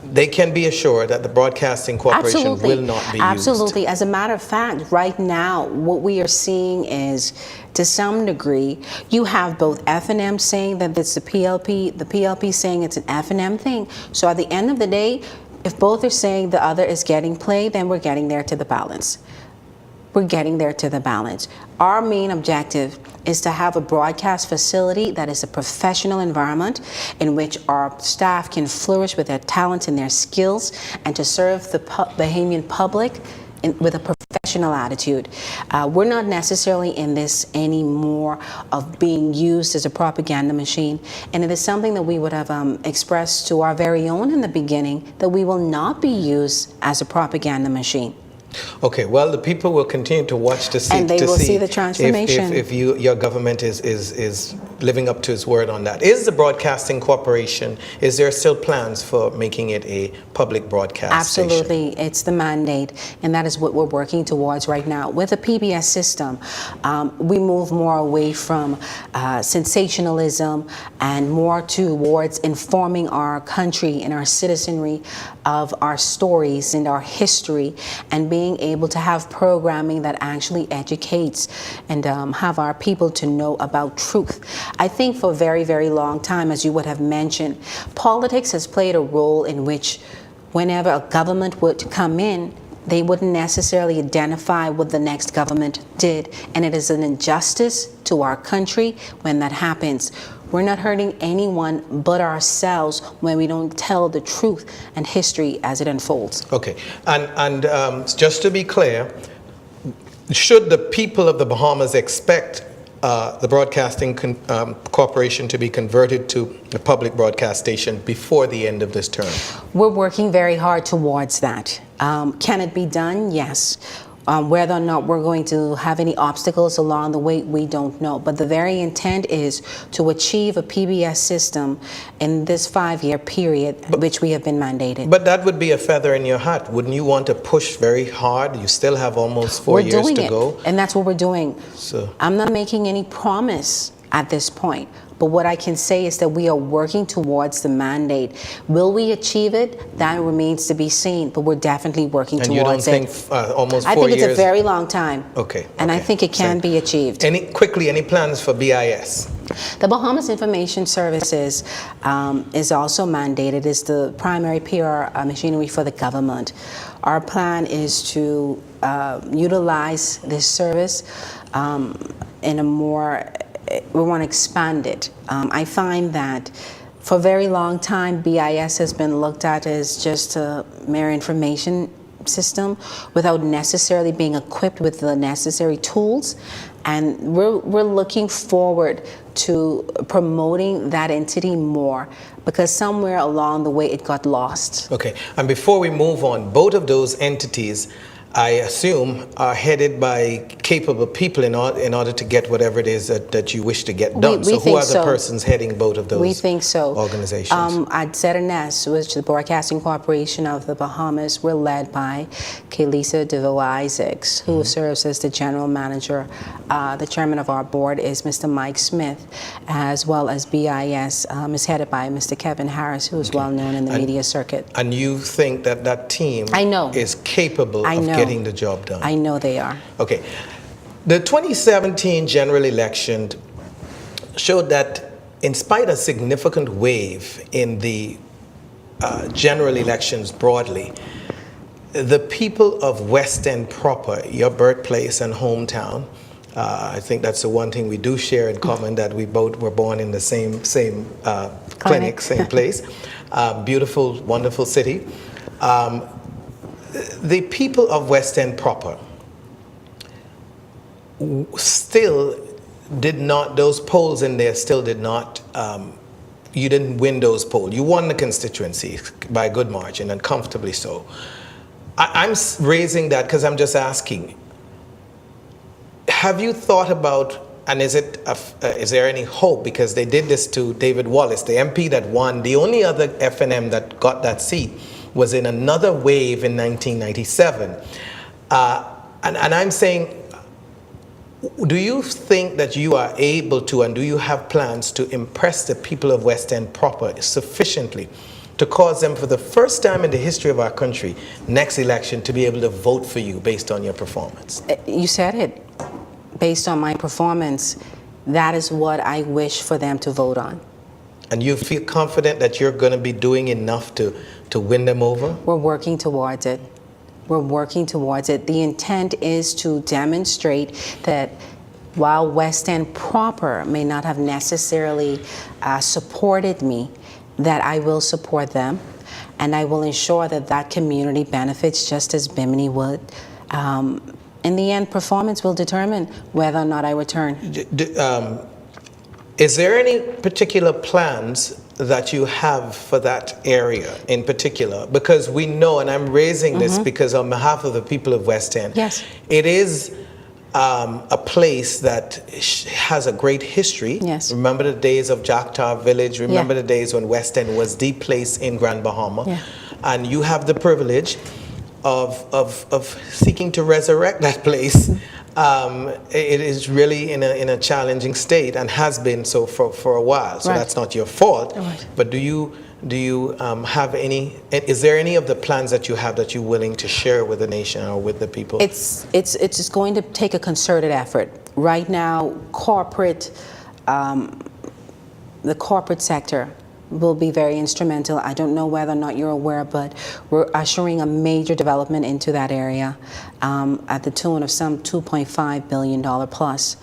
they can be assured that the Broadcasting Corporation will not be used? Absolutely. As a matter of fact, right now, what we are seeing is, to some degree, you have both F&M saying that it's the PLP saying it's an F&M thing. So at the end of the day, if both are saying the other is getting played, then we're getting there to the balance. We're getting there to the balance. Our main objective is to have a broadcast facility that is a professional environment in which our staff can flourish with their talents and their skills, and to serve the Bahamian public with a professional attitude. We're not necessarily in this anymore of being used as a propaganda machine, and it is something that we would have expressed to our very own in the beginning, that we will not be used as a propaganda machine. Okay, well, the people will continue to watch to see, and they will see the transformation. If your government is living up to its word on that. Is the Broadcasting Corporation, is there still plans for making it a public broadcast Absolutely. station? It's the mandate, and that is what we're working towards right now. With the PBS system, we move more away from sensationalism and more towards informing our country and our citizenry of our stories and our history, and being able to have programming that actually educates and have our people to know about truth. I think for a very, very long time, as you would have mentioned, politics has played a role in which whenever a government would come in, they wouldn't necessarily identify what the next government did. And it is an injustice to our country when that happens. We're not hurting anyone but ourselves when we don't tell the truth and history as it unfolds. Okay, and just to be clear, should the people of the Bahamas expect the Broadcasting Corporation to be converted to a public broadcast station before the end of this term? We're working very hard towards that. Can it be done? Yes. Whether or not we're going to have any obstacles along the way, we don't know. But the very intent is to achieve a PBS system in this 5-year period, which we have been mandated. But that would be a feather in your hat. Wouldn't you want to push very hard? You still have almost 4 years to go. And that's what we're doing. So I'm not making any promise at this point. But what I can say is that we are working towards the mandate. Will we achieve it? That remains to be seen, but we're definitely working towards it. And you don't think almost 4 years? I think it's a very long time. Okay. And I think it can be achieved. Any plans for BIS? The Bahamas Information Services is also mandated. It's the primary PR machinery for the government. Our plan is to utilize this service in a more, we want to expand it. I find that for a very long time, BIS has been looked at as just a mere information system without necessarily being equipped with the necessary tools. And we're looking forward to promoting that entity more, because somewhere along the way it got lost. Okay, and before we move on, both of those entities, I assume, are headed by capable people in order to get whatever it is that you wish to get done. We so who are the so. persons heading both of those We think so. organizations? At ZNS, which is the Broadcasting Corporation of the Bahamas, we're led by Pakeisha DeVoe-Isaacs, who serves as the general manager. The chairman of our board is Mr. Mike Smith, as well as BIS is headed by Mr. Kevin Harris, who is well known in the media circuit. And you think that that team is capable of getting the job done? I know they are. Okay. The 2017 general election showed that in spite of significant wave in the general elections broadly, the people of West End proper, your birthplace and hometown, I think that's the one thing we do share in common, that we both were born in the same clinic, same place. Beautiful, wonderful city. The people of West End proper still did not, those polls in there still did not you didn't win those polls. You won the constituency by a good margin and comfortably so. I'm raising that because I'm just asking, have you thought about, and is there any hope, because they did this to David Wallace, the MP that won, the only other FNM that got that seat was in another wave in 1997. And I'm saying, do you think that you are able to, and do you have plans to impress the people of West End proper sufficiently to cause them, for the first time in the history of our country, next election to be able to vote for you based on your performance? You said it. Based on my performance, that is what I wish for them to vote on. And you feel confident that you're going to be doing enough to win them over? We're working towards it. We're working towards it. The intent is to demonstrate that while West End proper may not have necessarily supported me, that I will support them, and I will ensure that that community benefits just as Bimini would. In the end, performance will determine whether or not I return. Is there any particular plans that you have for that area in particular? Because we know, and I'm raising this because on behalf of the people of West End, yes, it is a place that has a great history. Yes. Remember the days of Jacktar Village. Remember the days when West End was the place in Grand Bahama. Yeah. And you have the privilege of seeking to resurrect that place. It is really in a challenging state and has been so for a while. So that's not your fault. Right. But do you have any? Is there any of the plans that you have that you're willing to share with the nation or with the people? It's just going to take a concerted effort. Right now, the corporate sector will be very instrumental. I don't know whether or not you're aware, but we're ushering a major development into that area at the tune of some $2.5 billion plus.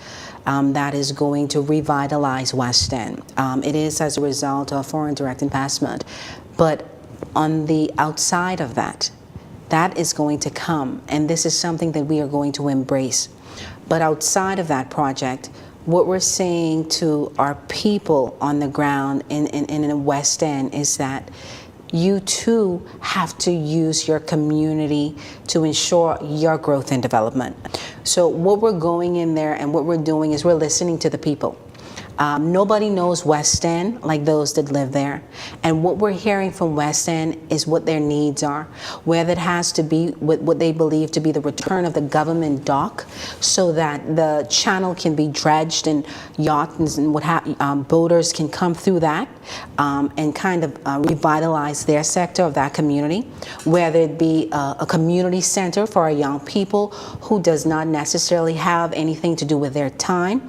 That is going to revitalize West End. It is as a result of foreign direct investment. But on the outside of that, that is going to come, and this is something that we are going to embrace. But outside of that project, what we're saying to our people on the ground in the West End is that you too have to use your community to ensure your growth and development. So what we're going in there and what we're doing is we're listening to the people. Nobody knows West End like those that live there. And what we're hearing from West End is what their needs are, whether it has to be what they believe to be the return of the government dock so that the channel can be dredged and yachts and boaters can come through that and kind of revitalize their sector of that community, whether it be a community center for our young people who does not necessarily have anything to do with their time.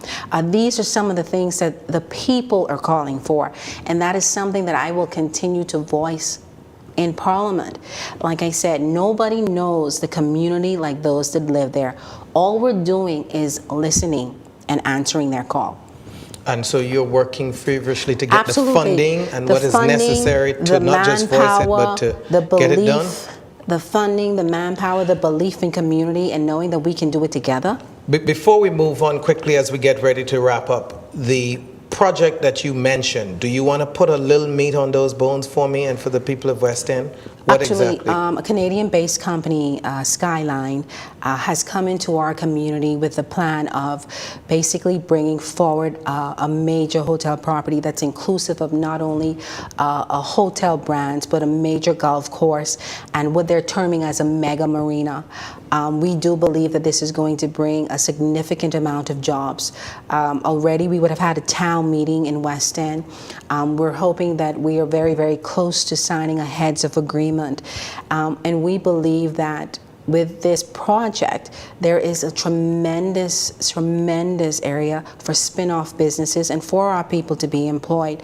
These are some of the things that the people are calling for, and that is something that I will continue to voice in Parliament. Like I said, nobody knows the community like those that live there. All we're doing is listening and answering their call. And so you're working feverishly to get Absolutely. the funding and The what is funding, necessary to the not just voice it, but to get it done? The funding, the manpower, the belief in community, and knowing that we can do it together. Before we move on quickly as we get ready to wrap up, the project that you mentioned, do you want to put a little meat on those bones for me and for the people of West End? What Actually, exactly? a Canadian-based company, Skyline, has come into our community with the plan of basically bringing forward a major hotel property that's inclusive of not only a hotel brand, but a major golf course and what they're terming as a mega marina. We do believe that this is going to bring a significant amount of jobs. Already we would have had a town meeting in West End. We're hoping that we are very, very close to signing a heads of agreement. And we believe that with this project, there is a tremendous area for spin-off businesses and for our people to be employed.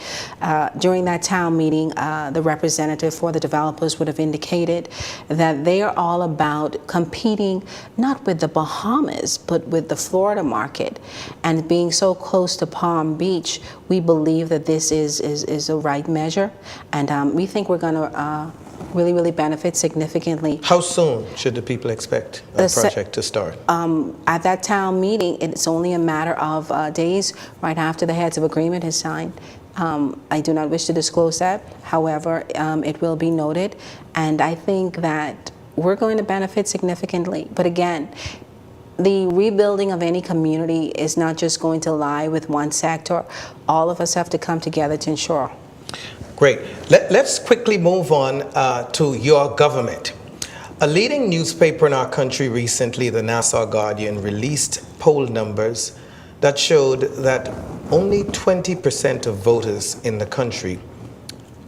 During that town meeting, the representative for the developers would have indicated that they are all about competing not with the Bahamas, but with the Florida market. And being so close to Palm Beach, we believe that this is a right measure. And we think we're going to really benefit significantly. How soon should the people expect the project to start? At that town meeting, it's only a matter of days right after the heads of agreement is signed. I do not wish to disclose that. However, it will be noted, and I think that we're going to benefit significantly. But again, the rebuilding of any community is not just going to lie with one sector. All of us have to come together to ensure. Great. Let's quickly move on to your government. A leading newspaper in our country recently, the Nassau Guardian, released poll numbers that showed that only 20% of voters in the country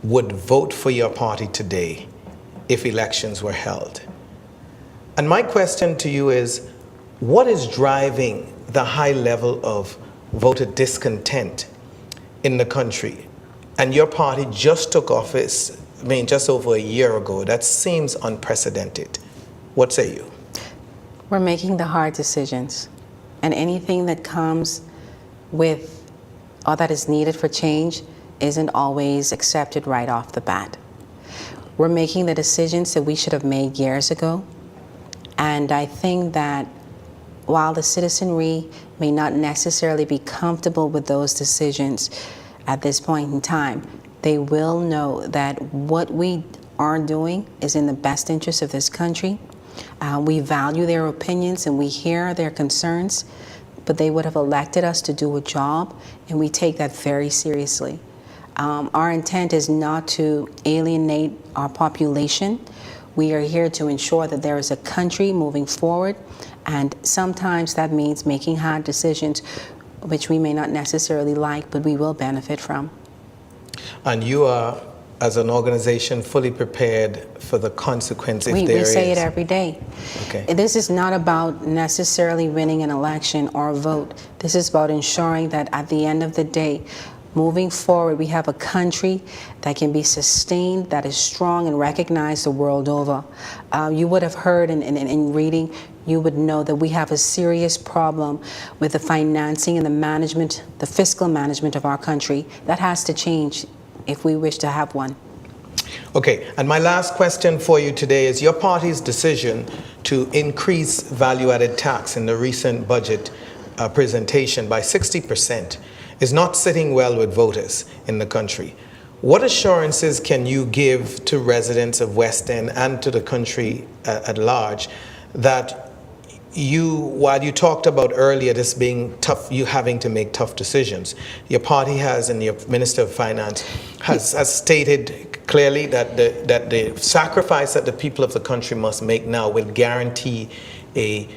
would vote for your party today if elections were held. And my question to you is, what is driving the high level of voter discontent in the country? And your party just took office, just over a year ago. That seems unprecedented. What say you? We're making the hard decisions. And anything that comes with, or that is needed for change, isn't always accepted right off the bat. We're making the decisions that we should have made years ago. And I think that while the citizenry may not necessarily be comfortable with those decisions at this point in time, they will know that what we are doing is in the best interest of this country. We value their opinions and we hear their concerns, but they would have elected us to do a job, and we take that very seriously. Our intent is not to alienate our population. We are here to ensure that there is a country moving forward, and sometimes that means making hard decisions which we may not necessarily like, but we will benefit from. And you are, as an organization, fully prepared for the consequence if there is? We say it every day. Okay. This is not about necessarily winning an election or a vote. This is about ensuring that at the end of the day, moving forward, we have a country that can be sustained, that is strong and recognized the world over. You would have heard in reading, you would know that we have a serious problem with the financing and the management, the fiscal management of our country. That has to change if we wish to have one. Okay, and my last question for you today is your party's decision to increase value-added tax in the recent budget presentation by 60% is not sitting well with voters in the country. What assurances can you give to residents of West End and to the country at large that while you talked about earlier this being tough, you having to make tough decisions, your party has, and your Minister of Finance has stated clearly that the sacrifice that the people of the country must make now will guarantee a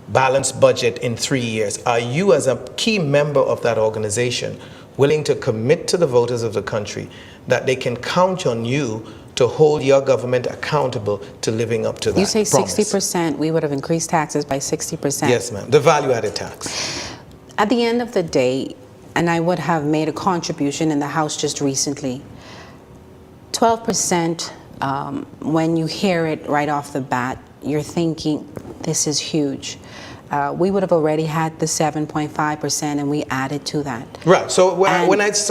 balanced budget in 3 years. Are you, as a key member of that organization, willing to commit to the voters of the country that they can count on you to hold your government accountable to living up to that promise? You say promise? 60%, we would have increased taxes by 60%. Yes, ma'am. The value-added tax. At the end of the day, and I would have made a contribution in the House just recently, 12%, when you hear it right off the bat, you're thinking, this is huge. We would have already had the 7.5%, and we added to that. Right. So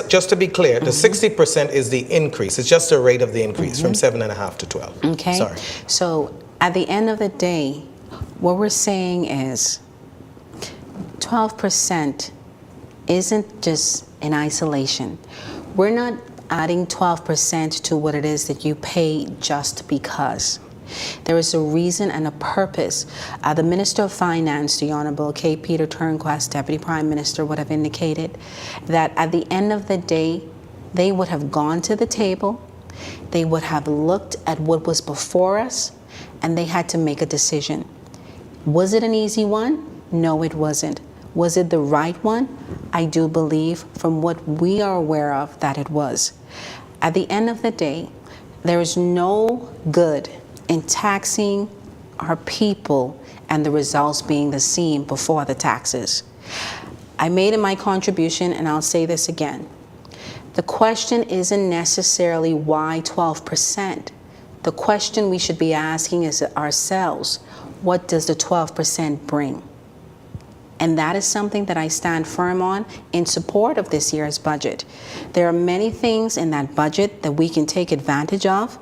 just to be clear, the 60% is the increase. It's just the rate of the increase from 7.5 to 12. Okay. Sorry. So at the end of the day, what we're saying is 12% isn't just in isolation. We're not adding 12% to what it is that you pay just because. There is a reason and a purpose. The Minister of Finance, the Honorable K. Peter Turnquist, Deputy Prime Minister, would have indicated that at the end of the day, they would have gone to the table, they would have looked at what was before us, and they had to make a decision. Was it an easy one? No, it wasn't. Was it the right one? I do believe, from what we are aware of, that it was. At the end of the day, there is no good in taxing our people and the results being the same before the taxes. I made in my contribution, and I'll say this again. The question isn't necessarily why 12%. The question we should be asking is ourselves, what does the 12% bring? And that is something that I stand firm on in support of this year's budget. There are many things in that budget that we can take advantage of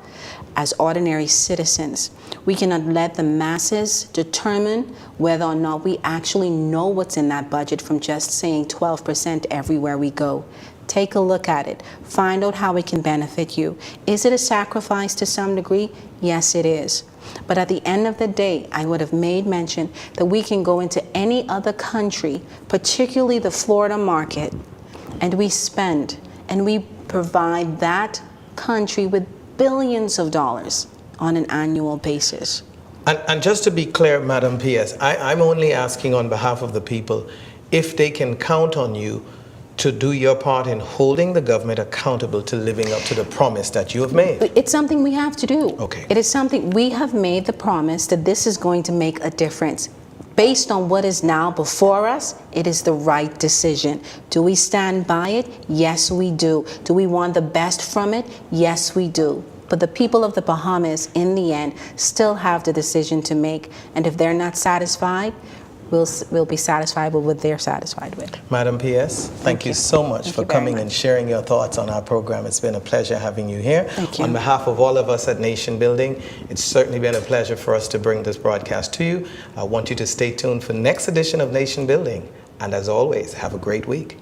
as ordinary citizens. We cannot let the masses determine whether or not we actually know what's in that budget from just saying 12% everywhere we go. Take a look at it. Find out how it can benefit you. Is it a sacrifice to some degree? Yes, it is. But at the end of the day, I would have made mention that we can go into any other country, particularly the Florida market, and we spend and we provide that country with billions of dollars on an annual basis. And just to be clear, Madam PS, I'm only asking on behalf of the people if they can count on you to do your part in holding the government accountable to living up to the promise that you have made. It's something we have to do. Okay. It is something we have made the promise that this is going to make a difference. Based on what is now before us, it is the right decision. Do we stand by it? Yes, we do. Do we want the best from it? Yes, we do. But the people of the Bahamas, in the end, still have the decision to make. And if they're not satisfied, we'll be satisfied with what they're satisfied with. Madam PS, thank you so much for coming and sharing your thoughts on our program. It's been a pleasure having you here. Thank you. On behalf of all of us at Nation Building, it's certainly been a pleasure for us to bring this broadcast to you. I want you to stay tuned for next edition of Nation Building. And as always, have a great week.